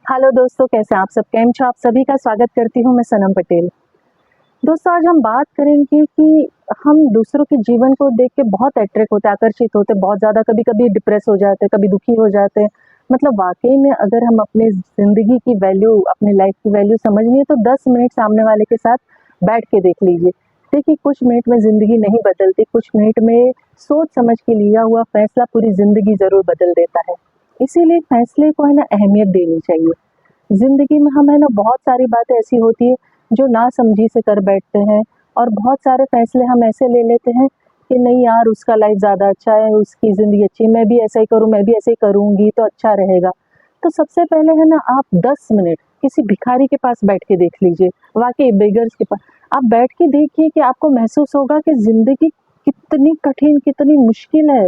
Hello दोस्तों, कैसे हैं आप सब? केम छो? आप सभी का स्वागत करती हूँ मैं सनम पटेल। दोस्तों, आज हम बात करेंगे कि हम दूसरों के जीवन को देख के बहुत अट्रैक्ट होते हैं, आकर्षित होते हैं, बहुत ज़्यादा कभी-कभी डिप्रेस हो जाते हैं, कभी दुखी हो जाते हैं। मतलब वाक़ई में अगर हम अपनी ज़िंदगी की वैल्यू, अपनी लाइफ़ की वैल्यू समझनी है तो 10 मिनट सामने वाले के साथ बैठ के देख लीजिए। देखिए, कुछ मिनट में ज़िंदगी नहीं बदलती, कुछ मिनट में सोच समझ के लिया हुआ फैसला पूरी ज़िंदगी ज़रूर बदल देता है। इसीलिए फैसले को है ना अहमियत देनी चाहिए। ज़िंदगी में हम है ना बहुत सारी बातें ऐसी होती है जो नासमझी से कर बैठते हैं और बहुत सारे फैसले हम ऐसे ले लेते हैं कि नहीं यार, उसका लाइफ ज़्यादा अच्छा है, उसकी ज़िंदगी अच्छी है, मैं भी ऐसा ही करूँ, मैं भी ऐसे ही करूँगी तो अच्छा रहेगा। तो सबसे पहले है ना, आप 10 मिनट किसी भिखारी के पास बैठ के देख लीजिए, वाक़ई बेगर्स के पास। आप बैठ के देखिए कि आपको महसूस होगा कि ज़िंदगी कितनी कठिन, कितनी मुश्किल है।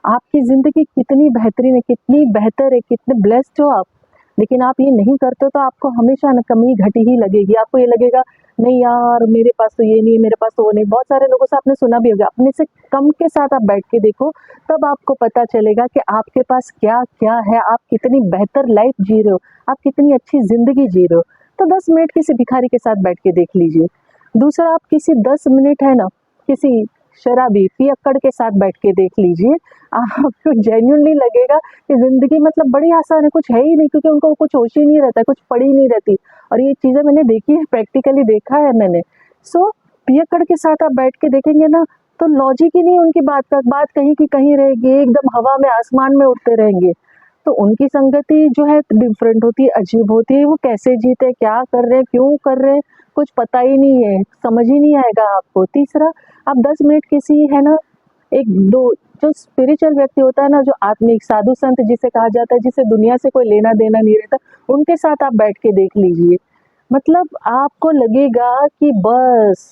आपकी ज़िंदगी कितनी बेहतरीन है, कितनी बेहतर है, कितने ब्लेस्ड हो आप। लेकिन आप ये नहीं करते हो तो आपको हमेशा ना कमी घटी ही लगेगी। आपको ये लगेगा नहीं यार, मेरे पास तो ये नहीं है, मेरे पास तो वो नहीं। बहुत सारे लोगों से आपने सुना भी होगा, अपने से कम के साथ आप बैठ के देखो, तब आपको पता चलेगा कि आपके पास क्या-क्या है, आप कितनी बेहतर लाइफ जी रहे हो, आप कितनी अच्छी ज़िंदगी जी रहे हो। तो 10 मिनट किसी भिखारी के साथ बैठ के देख लीजिए। दूसरा, आप किसी 10 मिनट है ना, किसी शराबी, पियक्कड़ के साथ बैठ के देख लीजिए। आपको जेन्युइनली लगेगा कि ज़िंदगी मतलब बड़ी आसान है, कुछ है ही नहीं, क्योंकि उनको कुछ होश ही नहीं रहता है, कुछ पड़ी ही नहीं रहती। और ये चीज़ें मैंने देखी है, प्रैक्टिकली देखा है मैंने। सो पियक्कड़ के साथ आप बैठ के देखेंगे ना, तो लॉजिक ही नहीं उनकी बात का, बात कहीं की कहीं रहेगी, एकदम हवा में, आसमान में उड़ते रहेंगे। तो उनकी संगति जो है डिफरेंट होती है, अजीब होती है। वो कैसे जीते, क्या कर रहे हैं, क्यों कर रहे हैं, कुछ पता ही नहीं है, समझ ही नहीं आएगा आपको। तीसरा, आप 10 मिनट किसी है ना, 1-2 जो स्पिरिचुअल व्यक्ति होता है ना, जो आत्मिक साधु संत जिसे कहा जाता है, जिसे दुनिया से कोई लेना देना नहीं रहता, उनके साथ आप बैठ के देख लीजिए। मतलब आपको लगेगा कि बस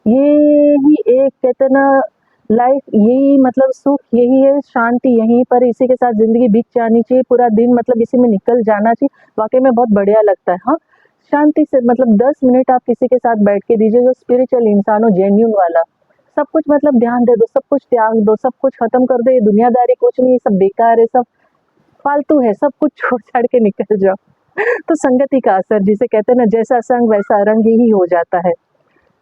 ये ही एक कहते हैं ना, लाइफ यही मतलब सुख यही है, शांति यहीं पर, इसी के साथ ज़िंदगी बीत जानी चाहिए, पूरा दिन मतलब इसी में निकल जाना चाहिए। वाक़ई में बहुत बढ़िया लगता है। हाँ, शांति से मतलब 10 मिनट आप किसी के साथ बैठ के दीजिए, जो स्पिरिचुअल इंसान हो, जेन्युइन वाला। सब कुछ मतलब ध्यान दे दो, सब कुछ त्याग दो, सब कुछ खत्म कर दो, ये दुनियादारी कुछ नहीं है, सब बेकार है, सब फालतू है, सब कुछ छोड़-छाड़ के निकल जाओ। तो संगति का असर, जिसे कहते हैं ना, जैसा संग वैसा रंग ही हो जाता है।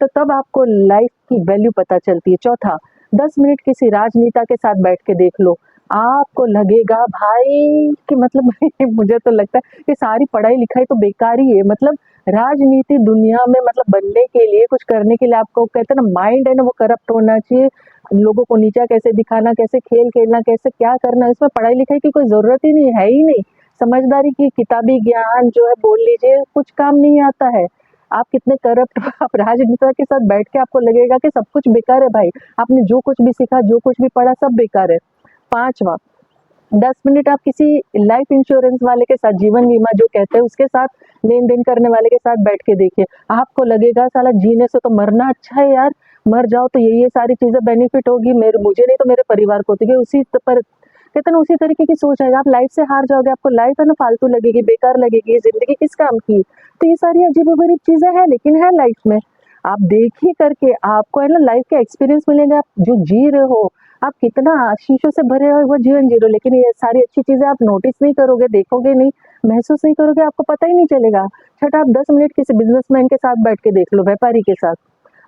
तो तब आपको लाइफ की वैल्यू पता चलती है। चौथा, 10 मिनट किसी राजनेता के साथ बैठ के देख लो, आपको लगेगा भाई कि मतलब मुझे तो लगता है कि सारी पढ़ाई-लिखाई तो बेकार ही है। मतलब राजनीति दुनिया में मतलब बनने के लिए, कुछ करने के लिए आपको कहते हैं ना, माइंड है ना वो करप्ट होना चाहिए। लोगों को नीचा कैसे दिखाना, कैसे खेल खेलना, कैसे क्या करना, इसमें पढ़ाई-लिखाई की कोई ज़रूरत ही नहीं है ही नहीं। समझदारी की किताबी ज्ञान जो है बोल लीजिए, कुछ काम नहीं आता है। आप कितने करप्ट आप राजनेता के साथ बैठ के आपको लगेगा कि सब कुछ बेकार है भाई। आपने जो कुछ भी सीखा, जो कुछ भी पढ़ा, सब बेकार है। 5वां, 10 मिनट आप किसी लाइफ इंश्योरेंस वाले के साथ, जीवन बीमा जो कहते हैं उसके साथ लेन-देन करने वाले के साथ बैठ के देखिए। आपको लगेगा साला जीने से तो मरना अच्छा है यार, मर जाओ तो ये सारी चीज़ें बेनिफिट होगी, मेरे मुझे नहीं तो मेरे परिवार को। तो ये उसी पर कहते हैं ना, उसी तरीके की सोच आएगी। आप लाइफ से हार जाओगे, आपको लाइफ है ना फालतू लगेगी, बेकार लगेगी, ये ज़िंदगी किस काम की? तो ये सारी अजीब-ओ-गरीब चीज़ें हैं, लेकिन है लाइफ में। आप देख ही करके आपको है ना लाइफ का एक्सपीरियंस मिलेगा, आप जो जी रहे हो, आप कितना आशीषों से भरे हुए जीवन जी रहे हो, लेकिन ये सारी अच्छी चीज़ें आप नोटिस नहीं करोगे, देखोगे नहीं, महसूस नहीं करोगे, आपको पता ही नहीं चलेगा। छठा, आप 10 मिनट किसी बिज़नेसमैन के साथ बैठ के देख लो, व्यापारी के साथ।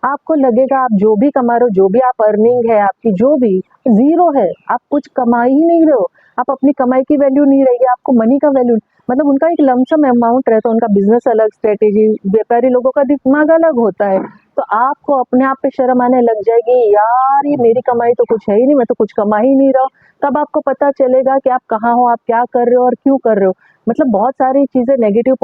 आपको लगेगा आप जो भी कमा रहे हो, जो भी आप अर्निंग है आपकी, जो भी ज़ीरो है, आप कुछ कमा ही नहीं रहे हो। आप अपनी कमाई की वैल्यू नहीं रही है, आपको मनी का वैल्यू, मतलब उनका एक लमसम अमाउंट रहता है, उनका बिज़नेस अलग, स्ट्रैटेजी, व्यापारी लोगों का दिमाग अलग होता है। तो आपको अपने आप पे शर्म आने लग जाएगी, यार ये मेरी कमाई तो कुछ है ही नहीं, मैं तो कुछ कमा ही नहीं रहा हूँ। तब आपको पता चलेगा कि आप कहाँ हो, आप क्या कर रहे हो और क्यों कर रहे हो। मतलब बहुत सारी चीज़ें नेगेटिव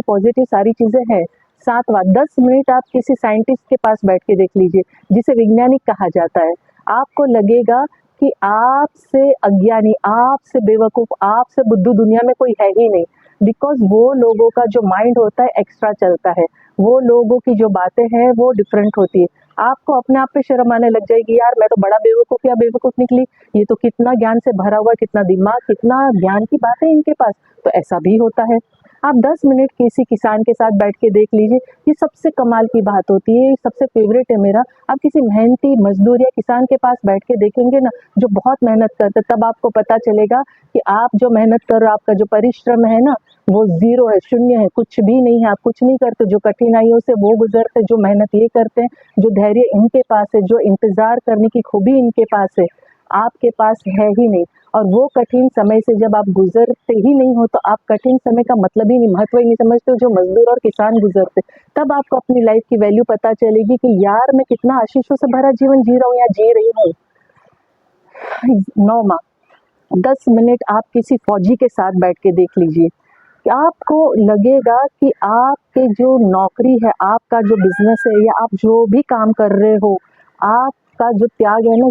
पॉजिटिव सारी चीज़ें हैं। 7वां, 10 मिनट आप किसी साइंटिस्ट के पास बैठ के देख लीजिए, जिसे वैज्ञानिक कहा जाता है। आपको लगेगा कि आपसे अज्ञानी, आपसे बेवकूफ़, आपसे बुद्धू दुनिया में कोई है ही नहीं। बिकॉज़ वो लोगों का जो माइंड होता है एक्स्ट्रा चलता है। वो लोगों की जो बातें हैं वो डिफरेंट होती है। आपको अपने आप पे शर्म आने लग जाएगी, यार मैं तो बड़ा बेवकूफ़ या बेवकूफ़ निकली। ये तो कितना ज्ञान से भरा हुआ, कितना दिमाग, कितना ज्ञान की बातें इनके पास। तो ऐसा भी होता है। आप 10 मिनट किसी किसान के साथ बैठ के देख लीजिए, ये सबसे कमाल की बात होती है, सबसे फ़ेवरेट है मेरा। आप किसी मेहनती मज़दूर या किसान के पास बैठ के देखेंगे ना, जो बहुत मेहनत करते हैं, तब आपको पता चलेगा कि आप जो मेहनत कर रहे हो, आपका जो परिश्रम है ना, वो ज़ीरो है, शून्य है, कुछ भी नहीं है, आप कुछ नहीं करते, जो कठिनाइयों से वो गुज़रते, जो मेहनत ये करते हैं, जो धैर्य इनके पास है, जो इंतज़ार करने की खूबी इनके पास है, आपके पास है ही नहीं। और वो कठिन समय से जब आप गुज़रते ही नहीं हो, तो आप कठिन समय का मतलब ही नहीं, महत्व ही नहीं समझते हो, जो मज़दूर और किसान गुज़रते। तब आपको अपनी लाइफ़ की वैल्यू पता चलेगी कि यार मैं कितना आशीषों से भरा जीवन जी रहा हूँ या जी रही हूँ। 9 माह 10 मिनट आप किसी फौजी के साथ बैठ के देख लीजिए, कि आपको लगेगा कि आपके जो नौकरी है, आपका जो बिज़नेस है या आप जो भी काम कर रहे हो, आपका जो त्याग है ना,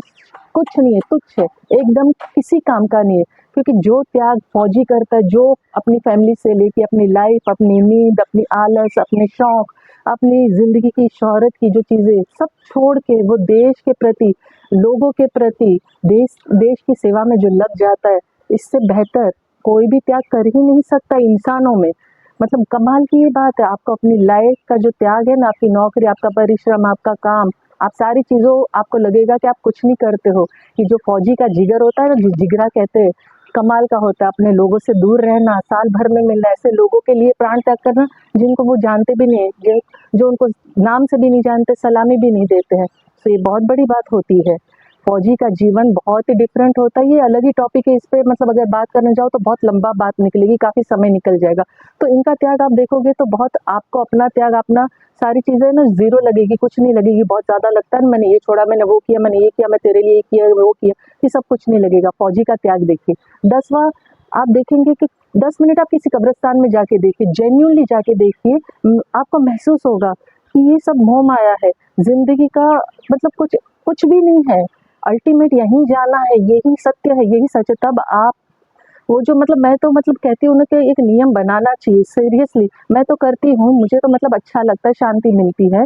कुछ नहीं है, तुच्छ है, एकदम किसी काम का नहीं है। क्योंकि जो त्याग फौजी करता है, जो अपनी फैमिली से लेके अपनी लाइफ़, अपनी नींद, अपनी आलस, अपने शौक, अपनी ज़िंदगी की शोहरत की जो चीज़ें सब छोड़ के वो देश के प्रति, लोगों के प्रति, देश देश की सेवा में जो लग जाता है, इससे बेहतर कोई भी त्याग कर ही नहीं सकता इंसानों में। मतलब कमाल की ये बात है, आपको अपनी लाइफ का जो त्याग है ना, आपकी नौकरी, आपका परिश्रम, आपका काम, आप सारी चीज़ों आपको लगेगा कि आप कुछ नहीं करते हो। कि जो फौजी का जिगर होता है ना, जिगरा कहते हैं, कमाल का होता है। अपने लोगों से दूर रहना, साल भर में मिलना, ऐसे लोगों के लिए प्राण त्याग करना जिनको वो जानते भी नहीं है, जो उनको नाम से भी नहीं जानते, सलामी भी नहीं देते हैं। तो ये बहुत बड़ी बात होती है। फौजी का जीवन बहुत ही डिफरेंट होता है, ये अलग ही टॉपिक है, इस पे मतलब अगर बात करने जाओ तो बहुत लंबा बात निकलेगी, काफ़ी समय निकल जाएगा। तो इनका त्याग आप देखोगे तो बहुत आपको अपना त्याग, अपना सारी चीज़ें ना ज़ीरो लगेगी, कुछ नहीं लगेगी, बहुत ज़्यादा लगता है ना, मैंने ये छोड़ा, मैंने वो किया, मैंने ये किया, मैं तेरे लिए ये किया, वो किया, ये सब कुछ नहीं लगेगा। फौजी का त्याग देखिए। 10वां आप देखेंगे कि 10 मिनट आप किसी कब्रिस्तान में जाके देखिए, जेन्युइनली जाके देखिए, आपको महसूस होगा कि ये सब मोह माया है, ज़िंदगी का मतलब कुछ कुछ भी नहीं है। अल्टीमेट यहीं जाना है, यही सत्य है, यही सच है। तब आप वो जो मतलब मैं तो मतलब कहती हूँ ना कि एक नियम बनाना चाहिए, सीरियसली मैं तो करती हूँ, मुझे तो मतलब अच्छा लगता है, शांति मिलती है।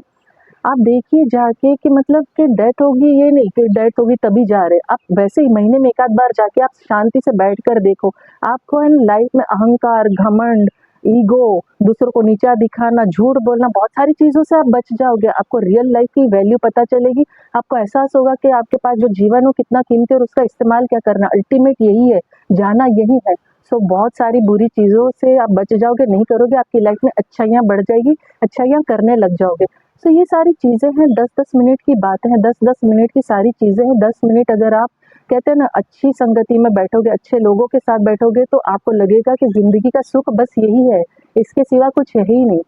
आप देखिए जाके कि मतलब कि डेथ होगी, ये नहीं कि डेथ होगी तभी जा रहे, आप वैसे ही महीने में एक आध बार जाके आप शांति से बैठ कर देखो। आपको है लाइफ में अहंकार, घमंड, ईगो, दूसरों को नीचा दिखाना, झूठ बोलना, बहुत सारी चीज़ों से आप बच जाओगे। आपको रियल लाइफ की वैल्यू पता चलेगी, आपको एहसास होगा कि आपके पास जो जीवन हो कितना कीमती है और उसका इस्तेमाल क्या करना। अल्टीमेट यही है, जाना यही है। सो बहुत सारी बुरी चीज़ों से आप बच जाओगे, नहीं करोगे, आपकी लाइफ में अच्छाइयाँ बढ़ जाएगी, अच्छाइयाँ करने लग जाओगे। तो ये सारी चीज़ें हैं, 10-10 मिनट की बातें हैं, 10-10 मिनट की सारी चीज़ें हैं। 10 मिनट अगर आप कहते हैं ना अच्छी संगति में बैठोगे, अच्छे लोगों के साथ बैठोगे, तो आपको लगेगा कि ज़िंदगी का सुख बस यही है, इसके सिवा कुछ है ही नहीं।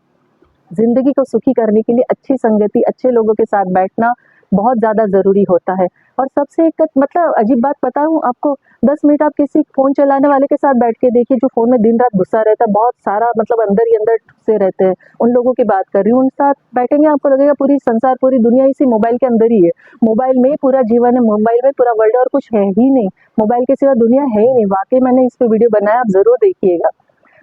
ज़िंदगी को सुखी करने के लिए अच्छी संगति, अच्छे लोगों के साथ बैठना बहुत ज़्यादा ज़रूरी होता है। और सबसे एक मतलब अजीब बात बताऊँ आपको, 10 मिनट आप किसी फ़ोन चलाने वाले के साथ बैठ के देखिए, जो फ़ोन में दिन-रात घुसा रहता है, बहुत सारा मतलब अंदर ही अंदर घुसे रहते हैं, उन लोगों की बात कर रही हूँ। उनके साथ बैठेंगे, आपको लगेगा पूरी संसार, पूरी दुनिया इसी मोबाइल के अंदर ही है। मोबाइल में ही पूरा जीवन है, मोबाइल में पूरा वर्ल्ड है और कुछ है ही नहीं। मोबाइल के सिवा दुनिया है ही नहीं। वाक़ई मैंने इस पे वीडियो बनाया, आप ज़रूर देखिएगा।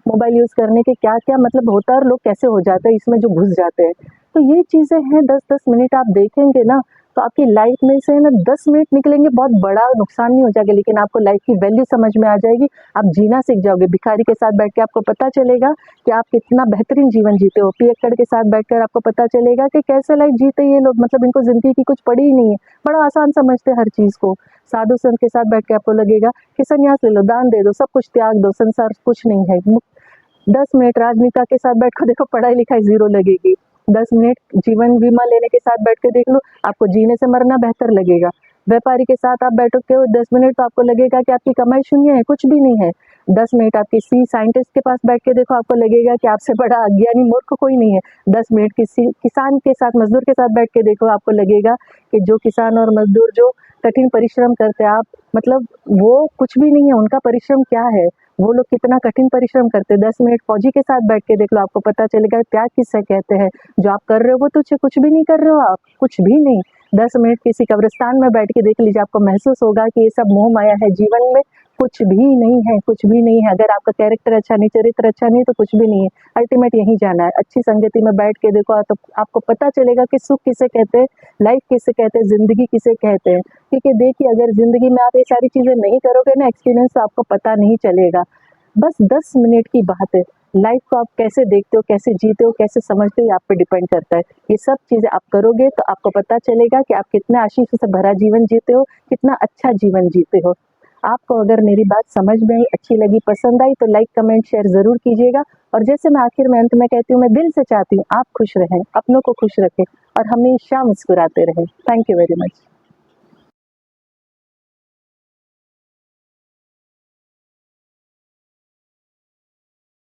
मोबाइल यूज़ करने के क्या-क्या मतलब होता है और लोग कैसे हो जाते हैं इसमें जो घुस जाते हैं। तो ये चीज़ें हैं, 10-10 मिनट आप देखेंगे ना, तो आपकी लाइफ में से ना 10 मिनट निकलेंगे, बहुत बड़ा नुकसान नहीं हो जाएगा, लेकिन आपको लाइफ की वैल्यू समझ में आ जाएगी, आप जीना सीख जाओगे। भिखारी के साथ बैठ के आपको पता चलेगा कि आप कितना बेहतरीन जीवन जीते हो। पियक्कड़ के साथ बैठकर आपको पता चलेगा कि कैसे लाइफ जीते ये लोग, मतलब इनको ज़िंदगी की कुछ पड़ी ही नहीं है, बड़ा आसान समझते हैं हर चीज़ को। साधु संत के साथ बैठ के आपको लगेगा कि संन्यास ले लो, दान दे दो, सब कुछ त्याग दो, संसार कुछ नहीं है। 10 मिनट राजनेता के साथ बैठ कर देखो, पढ़ाई-लिखाई ज़ीरो लगेगी। 10 मिनट जीवन बीमा लेने के साथ बैठ के देख लो, आपको जीने से मरना बेहतर लगेगा। व्यापारी के साथ आप बैठोगे हो 10 मिनट, तो आपको लगेगा कि आपकी कमाई शून्य है, कुछ भी नहीं है। 10 मिनट आप किसी साइंटिस्ट के पास बैठ के देखो, आपको लगेगा कि आपसे बड़ा अज्ञानी मूर्ख कोई नहीं है। 10 मिनट किसी किसान के साथ, मज़दूर के साथ बैठ के देखो, आपको लगेगा कि जो किसान और मज़दूर जो कठिन परिश्रम करते हैं, आप मतलब वो कुछ भी नहीं है, उनका परिश्रम क्या है, वो लोग कितना कठिन परिश्रम करते हैं। 10 मिनट फौजी के साथ बैठ के देख लो, आपको पता चलेगा त्याग किसे कहते हैं। जो आप कर रहे हो वो तो कुछ भी नहीं कर रहे हो आप, कुछ भी नहीं। 10 मिनट किसी कब्रिस्तान में बैठ के देख लीजिए, आपको महसूस होगा कि ये सब मोह माया है, जीवन में कुछ भी नहीं है, कुछ भी नहीं है। अगर आपका कैरेक्टर अच्छा नहीं, चरित्र अच्छा नहीं, तो कुछ भी नहीं है। अल्टीमेट यहीं जाना है। अच्छी संगति में बैठ के देखो, तो आपको पता चलेगा कि सुख किसे कहते हैं, लाइफ किसे कहते हैं, ज़िंदगी किसे कहते हैं। क्योंकि देखिए, अगर ज़िंदगी में आप ये सारी चीज़ें नहीं करोगे ना, एक्सपीरियंस, तो आपको पता नहीं चलेगा। बस 10 मिनट की बात है। लाइफ को आप कैसे देखते हो, कैसे जीते हो, कैसे समझते हो, ये आप पे डिपेंड करता है। ये सब चीज़ें आप करोगे तो आपको पता चलेगा कि आप कितना आशीष से भरा जीवन जीते हो, कितना अच्छा जीवन जीते हो। आपको अगर मेरी बात समझ में आई, अच्छी लगी, पसंद आई तो लाइक, कमेंट, शेयर ज़रूर कीजिएगा। और जैसे मैं आखिर में अंत में कहती हूँ, मैं दिल से चाहती हूँ आप खुश रहें, अपनों को खुश रखें और हमेशा मुस्कुराते रहें। Thank you very much.